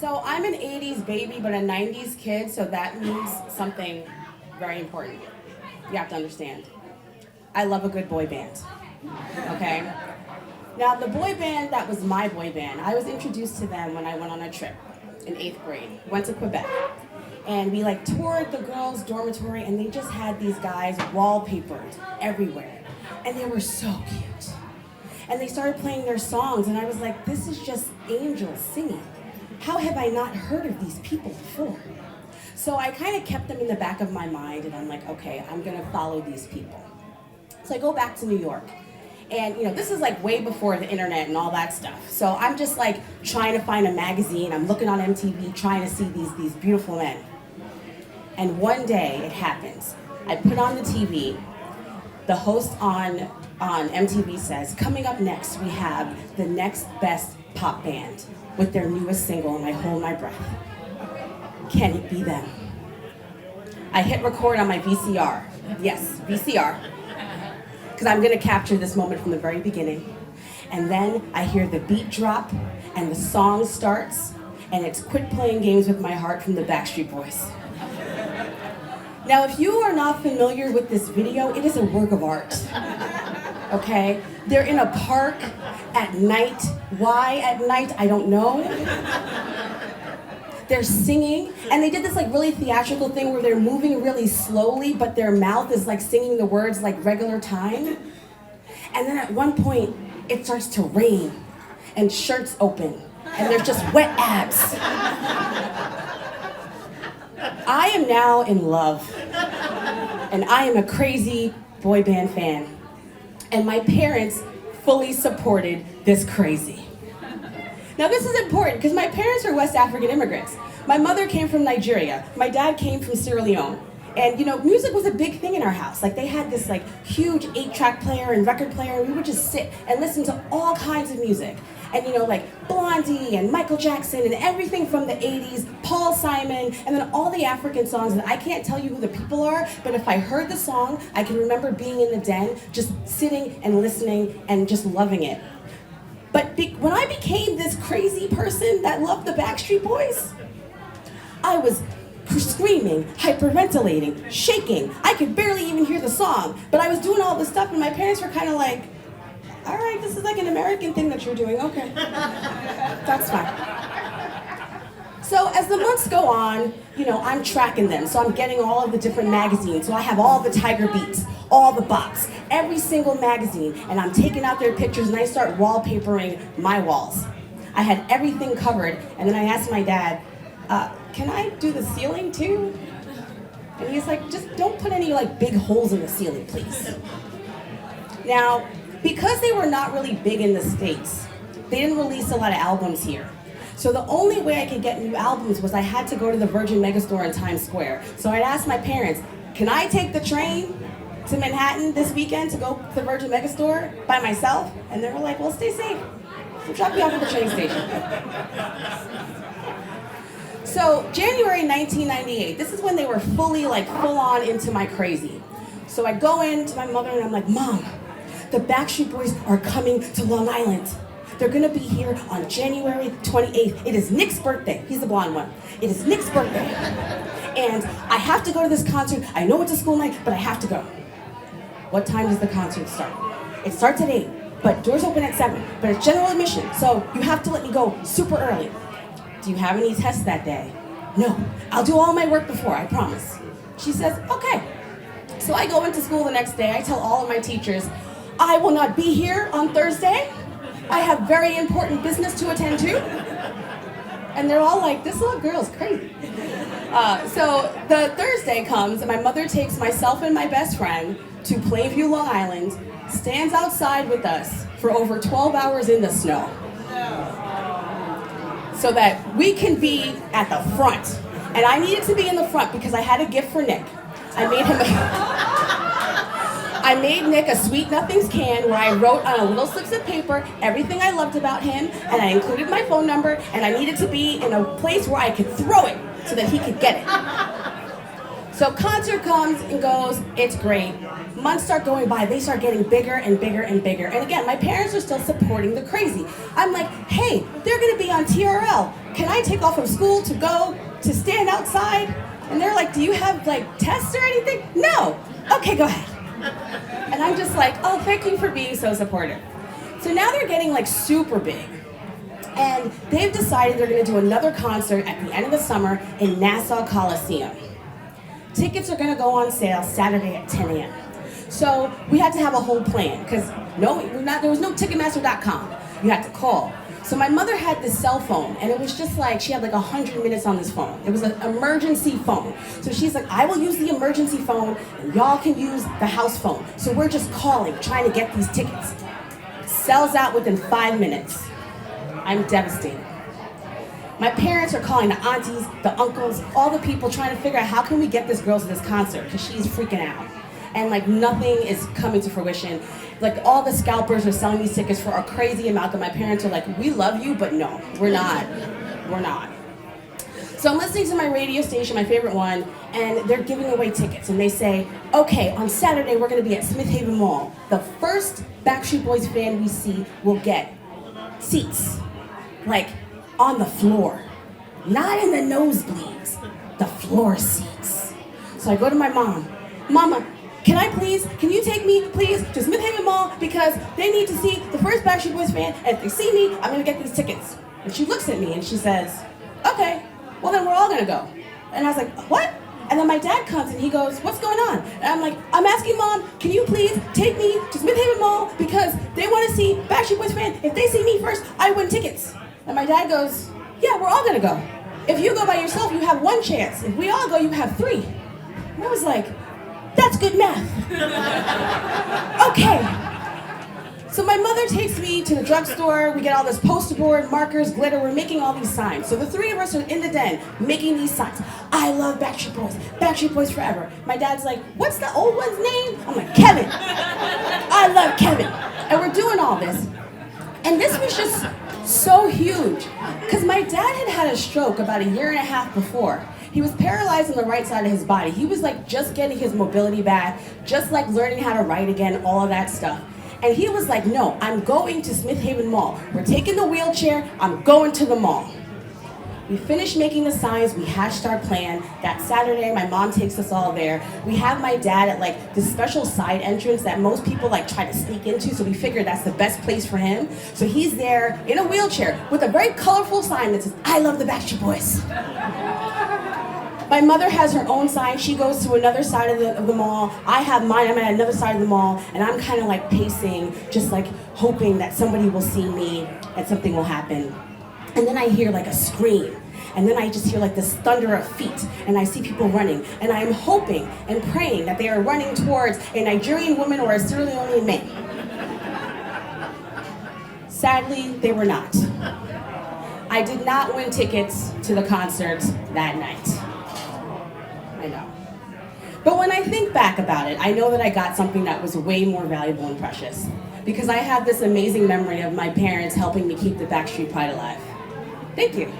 So I'm an 80s baby, but a 90s kid, so that means something very important. You have to understand. I love a good boy band, okay? Now, the boy band that was my boy band, I was introduced to them when I went on a trip in 8th grade. Went to Quebec. And we toured the girls' dormitory, and they just had these guys wallpapered everywhere. And they were so cute. And they started playing their songs, and I was like, this is just angels singing. How have I not heard of these people before? So I kind of kept them in the back of my mind, and I'm like, okay, I'm gonna follow these people. So I go back to New York. And this is way before the internet and all that stuff. So I'm just trying to find a magazine. I'm looking on MTV, trying to see these beautiful men. And one day it happens. I put on the TV. The host on MTV says, coming up next, we have the next best pop band with their newest single, and I hold my breath. Can it be them? I hit record on my VCR. Yes, VCR. Because I'm gonna capture this moment from the very beginning. And then I hear the beat drop and the song starts, and it's Quit Playing Games with My Heart from the Backstreet Boys. Now, if you are not familiar with this video, it is a work of art, okay? They're in a park at night. Why at night? I don't know. They're singing, and they did this really theatrical thing where they're moving really slowly, but their mouth is singing the words regular time. And then at one point, it starts to rain, and shirts open, and there's just wet abs. I am now in love, and I am a crazy boy band fan, and my parents fully supported this crazy. Now this is important because my parents are West African immigrants. My mother came from Nigeria, my dad came from Sierra Leone, and music was a big thing in our house. They had this huge 8-track player and record player, and we would just sit and listen to all kinds of music. And Blondie and Michael Jackson and everything from the 80s, Paul Simon, and then all the African songs that I can't tell you who the people are, but if I heard the song, I can remember being in the den, just sitting and listening and just loving it. But when I became this crazy person that loved the Backstreet Boys, I was screaming, hyperventilating, shaking. I could barely even hear the song, but I was doing all this stuff and my parents were kind of like, all right, this is an American thing that you're doing, okay. That's fine. So as the months go on, I'm tracking them. So I'm getting all of the different magazines. So I have all the Tiger Beats, all the bops, every single magazine, and I'm taking out their pictures and I start wallpapering my walls. I had everything covered, and then I asked my dad, can I do the ceiling too? And he's like, just don't put any big holes in the ceiling, please. Now, because they were not really big in the States, they didn't release a lot of albums here. So the only way I could get new albums was I had to go to the Virgin Megastore in Times Square. So I'd ask my parents, can I take the train to Manhattan this weekend to go to the Virgin Megastore by myself? And they were like, well, stay safe. We'll drop you off at the train station. So January 1998, this is when they were fully full on into my crazy. So I go in to my mother and I'm like, Mom, the Backstreet Boys are coming to Long Island. They're gonna be here on January 28th. It is Nick's birthday. He's the blonde one. It is Nick's birthday. And I have to go to this concert. I know it's a school night, but I have to go. What time does the concert start? It starts at 8, but doors open at 7, but it's general admission, so you have to let me go super early. Do you have any tests that day? No, I'll do all my work before, I promise. She says, okay. So I go into school the next day. I tell all of my teachers, I will not be here on Thursday. I have very important business to attend to. And they're all like, this little girl's crazy. So the Thursday comes and my mother takes myself and my best friend to Plainview, Long Island, stands outside with us for over 12 hours in the snow. So that we can be at the front. And I needed to be in the front because I had a gift for Nick. I made Nick a Sweet Nothings can where I wrote on a little slips of paper everything I loved about him, and I included my phone number, and I needed to be in a place where I could throw it so that he could get it. So concert comes and goes, it's great. Months start going by, they start getting bigger and bigger and bigger. And again, my parents are still supporting the crazy. I'm like, hey, they're gonna be on TRL. Can I take off from school to go to stand outside? And they're like, do you have like tests or anything? No. Okay, go ahead. And I'm just like, oh, thank you for being so supportive. So now they're getting like super big. And they've decided they're gonna do another concert at the end of the summer in Nassau Coliseum. Tickets are gonna go on sale Saturday at 10 a.m. So we had to have a whole plan, because there was no Ticketmaster.com. You had to call. So my mother had this cell phone, and it was just like, she had like 100 minutes on this phone. It was an emergency phone. So she's like, I will use the emergency phone, and y'all can use the house phone. So we're just calling, trying to get these tickets. Sells out within 5 minutes. I'm devastated. My parents are calling the aunties, the uncles, all the people trying to figure out how can we get this girl to this concert, because she's freaking out. And like nothing is coming to fruition. Like all the scalpers are selling these tickets for a crazy amount that my parents are like, we love you, but no, we're not. We're not. So I'm listening to my radio station, my favorite one, and they're giving away tickets. And they say, okay, on Saturday we're gonna be at Smith Haven Mall. The first Backstreet Boys fan we see will get seats, like on the floor, not in the nosebleeds, the floor seats. So I go to my mom, Mama, can you take me, please, to Smith Haven Mall, because they need to see the first Backstreet Boys fan, and if they see me, I'm gonna get these tickets. And she looks at me and she says, okay, well then we're all gonna go. And I was like, what? And then my dad comes and he goes, what's going on? And I'm like, I'm asking Mom, can you please take me to Smith Haven Mall, because they wanna see Backstreet Boys fan. If they see me first, I win tickets. And my dad goes, yeah, we're all gonna go. If you go by yourself, you have 1 chance. If we all go, you have 3. And I was like, that's good math. Okay. So my mother takes me to the drugstore. We get all this poster board, markers, glitter. We're making all these signs. So the 3 of us are in the den making these signs. I love Backstreet Boys forever. My dad's like, what's the old one's name? I'm like, Kevin. I love Kevin. And we're doing all this. And this was just so huge, because my dad had a stroke about 1.5 years before. He was paralyzed on the right side of his body. He was like just getting his mobility back, just like learning how to write again, all of that stuff. And he was like, no, I'm going to Smith Haven Mall. We're taking the wheelchair, I'm going to the mall. We finished making the signs, we hashed our plan. That Saturday, my mom takes us all there. We have my dad at like this special side entrance that most people like try to sneak into, so we figured that's the best place for him. So he's there in a wheelchair with a very colorful sign that says, I love the Backstreet Boys. My mother has her own sign. She goes to another side of the mall. I have mine. I'm at another side of the mall, and I'm kind of like pacing, just like hoping that somebody will see me and something will happen. And then I hear like a scream, and then I just hear like this thunder of feet, and I see people running, and I'm hoping and praying that they are running towards a Nigerian woman or a Sierra Leonean man. Sadly, they were not. I did not win tickets to the concert that night. I know. But when I think back about it, I know that I got something that was way more valuable and precious, because I have this amazing memory of my parents helping me keep the Backstreet Pride alive. Thank you.